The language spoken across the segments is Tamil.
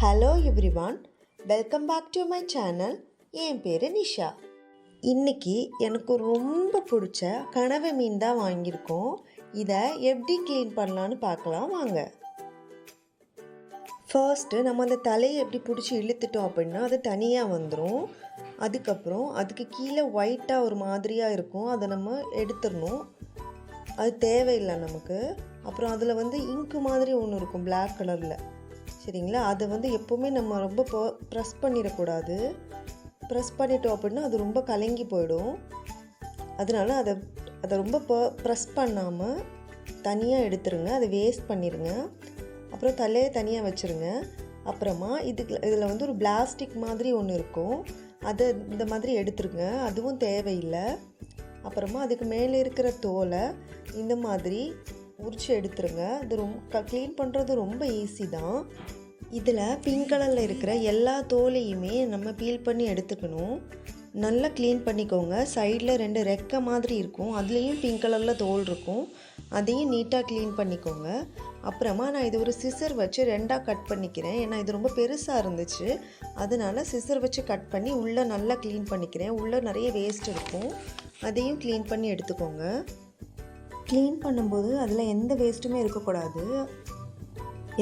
Hello everyone, welcome back to my channel. என் பேர் நிஷா. இன்றைக்கி எனக்கு ரொம்ப பிடிச்ச கனவை மீன் தான் வாங்கியிருக்கோம். இதை எப்படி க்ளீன் பண்ணலான்னு பார்க்கலாம் வாங்க. ஃபர்ஸ்ட்டு நம்ம அந்த தலையை எப்படி பிடிச்சி இழுத்துட்டோம் அப்படின்னா அது தனியாக வந்துடும். அதுக்கப்புறம் அதுக்கு கீழே ஒயிட்டாக ஒரு மாதிரியாக இருக்கும், அதை நம்ம எடுத்துடணும். அது தேவையில்லை நமக்கு. அப்புறம் அதில் இங்கு மாதிரி ஒன்று இருக்கும் பிளாக் கலரில், சரிங்களா? அதை எப்போவுமே நம்ம ரொம்ப ப்ரெஸ் பண்ணிடக்கூடாது. ப்ரெஸ் பண்ணிட்டோம் அப்படின்னா அது ரொம்ப கலங்கி போயிடும். அதனால் அதை ரொம்ப ப்ரெஸ் பண்ணாமல் தனியாக எடுத்துருங்க, அதை வேஸ்ட் பண்ணிடுங்க. அப்புறம் தலையை தனியாக வச்சுருங்க. அப்புறமா இதில் ஒரு பிளாஸ்டிக் மாதிரி ஒன்று இருக்கும், அதை இந்த மாதிரி எடுத்துருங்க, அதுவும் தேவையில்லை. அப்புறமா அதுக்கு மேலே இருக்கிற தோலை இந்த மாதிரி உரிச்சு எடுத்துருங்க. இது க்ளீன் பண்ணுறது ரொம்ப ஈஸி தான். இதில் பிங்க் கலரில் இருக்கிற எல்லா தோலையுமே நம்ம பீல் பண்ணி எடுத்துக்கணும். நல்லா க்ளீன் பண்ணிக்கோங்க. சைடில் 2 ரெக்கை மாதிரி இருக்கும், அதுலேயும் பிங்க் கலரில் தோல் இருக்கும், அதையும் நீட்டாக க்ளீன் பண்ணிக்கோங்க. அப்புறமா நான் இது ஒரு சிசர் வச்சு 2ஆக கட் பண்ணிக்கிறேன். ஏன்னா இது ரொம்ப பெருசாக இருந்துச்சு, அதனால் சிசர் வச்சு கட் பண்ணி உள்ளே நல்லா க்ளீன் பண்ணிக்கிறேன். உள்ளே நிறைய வேஸ்ட் இருக்கும், அதையும் க்ளீன் பண்ணி எடுத்துக்கோங்க. க்ளீன் பண்ணும்போது அதில் எந்த வேஸ்ட்டுமே இருக்கக்கூடாது.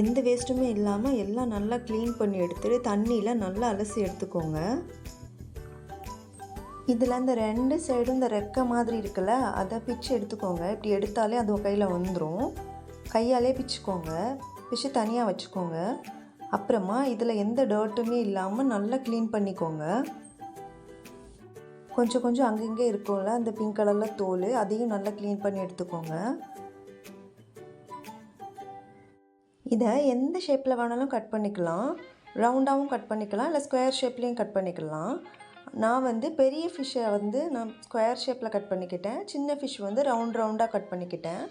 எந்த வேஸ்ட்டுமே இல்லாமல் எல்லாம் நல்லா க்ளீன் பண்ணி எடுத்துகிட்டு தண்ணியில் நல்லா அலசி எடுத்துக்கோங்க. இதில் இந்த 2 சைடும் இந்த ரெக்கை மாதிரி இருக்குல்ல, அதை பிச்சு எடுத்துக்கோங்க. இப்படி எடுத்தாலே அது கையில் வந்துடும். கையாலே பிச்சுக்கோங்க, பிச்சு தனியாக வச்சுக்கோங்க. அப்புறமா இதில் எந்த டர்ட்டுமே இல்லாமல் நல்லா க்ளீன் பண்ணிக்கோங்க. கொஞ்சம் கொஞ்சம் அங்கங்கே இருக்கும்ல அந்த பிங்க் கலரில் தோல், அதையும் நல்லா க்ளீன் பண்ணி எடுத்துக்கோங்க. இதை எந்த ஷேப்பில் வேணாலும் கட் பண்ணிக்கலாம். ரவுண்டாகவும் கட் பண்ணிக்கலாம், இல்லை ஸ்கொயர் ஷேப்லேயும் கட் பண்ணிக்கலாம். நான் பெரிய ஃபிஷ்ஷை நான் ஸ்கொயர் ஷேப்பில் கட் பண்ணிக்கிட்டேன். சின்ன ஃபிஷ் ரவுண்டாக கட் பண்ணிக்கிட்டேன்.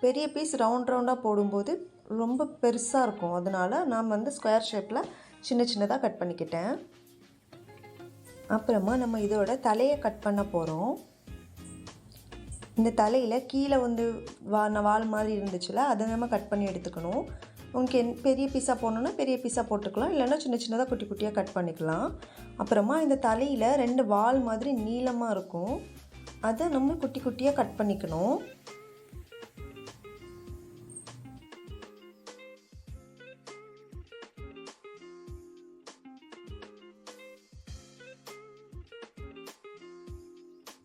பெரிய பீஸ் ரவுண்டாக போடும்போது ரொம்ப பெருசாக இருக்கும், அதனால் நான் ஸ்கொயர் ஷேப்பில் சின்னதாக கட் பண்ணிக்கிட்டேன். அப்புறமா நம்ம இதோட தலையை கட் பண்ண போகிறோம். இந்த தலையில் கீழே வால் மாதிரி இருந்துச்சுல, அதை நம்ம கட் பண்ணி எடுத்துக்கணும். உங்களுக்கு பெரிய பீஸாக போடணுன்னா பெரிய பீஸாக போட்டுக்கலாம், இல்லைன்னா சின்னதாக குட்டி குட்டியாக கட் பண்ணிக்கலாம். அப்புறமா இந்த தலையில் 2 வால் மாதிரி நீளமாக இருக்கும், அதை நம்ம குட்டி குட்டியாக கட் பண்ணிக்கணும்.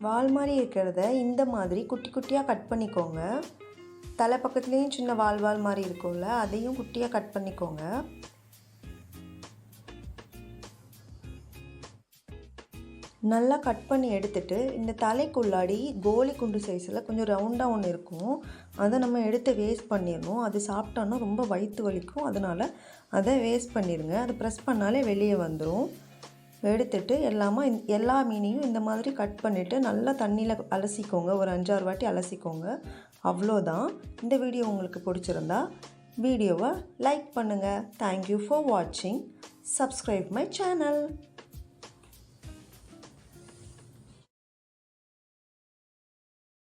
வால் மாதிரி இருக்கிறத இந்த மாதிரி குட்டி குட்டியாக கட் பண்ணிக்கோங்க. தலை பக்கத்துலேயும் சின்ன வால் மாதிரி இருக்கும்ல, அதையும் குட்டியாக கட் பண்ணிக்கோங்க. நல்லா கட் பண்ணி எடுத்துட்டு இந்த தலைக்குள்ளாடி கோலி குண்டு சைஸில் கொஞ்சம் ரவுண்டாக ஒன்று இருக்கும், அதை நம்ம எடுத்து வேஸ்ட் பண்ணிடணும். அது சாப்பிட்டோன்னா ரொம்ப வயிற்று வலிக்கும், அதனால் அதை வேஸ்ட் பண்ணிடுங்க. அதை ப்ரெஸ் பண்ணாலே வெளியே வந்துடும். எடுத்துட்டு எல்லா மீனையும் இந்த மாதிரி கட் பண்ணிவிட்டு நல்லா தண்ணியில் அலசிக்கோங்க. ஒரு 5-6 வாட்டி அலசிக்கோங்க. அவ்வளோதான். இந்த வீடியோ உங்களுக்கு பிடிச்சிருந்தா வீடியோவை லைக் பண்ணுங்கள். தேங்க்யூ ஃபார் வாட்சிங். Subscribe my channel.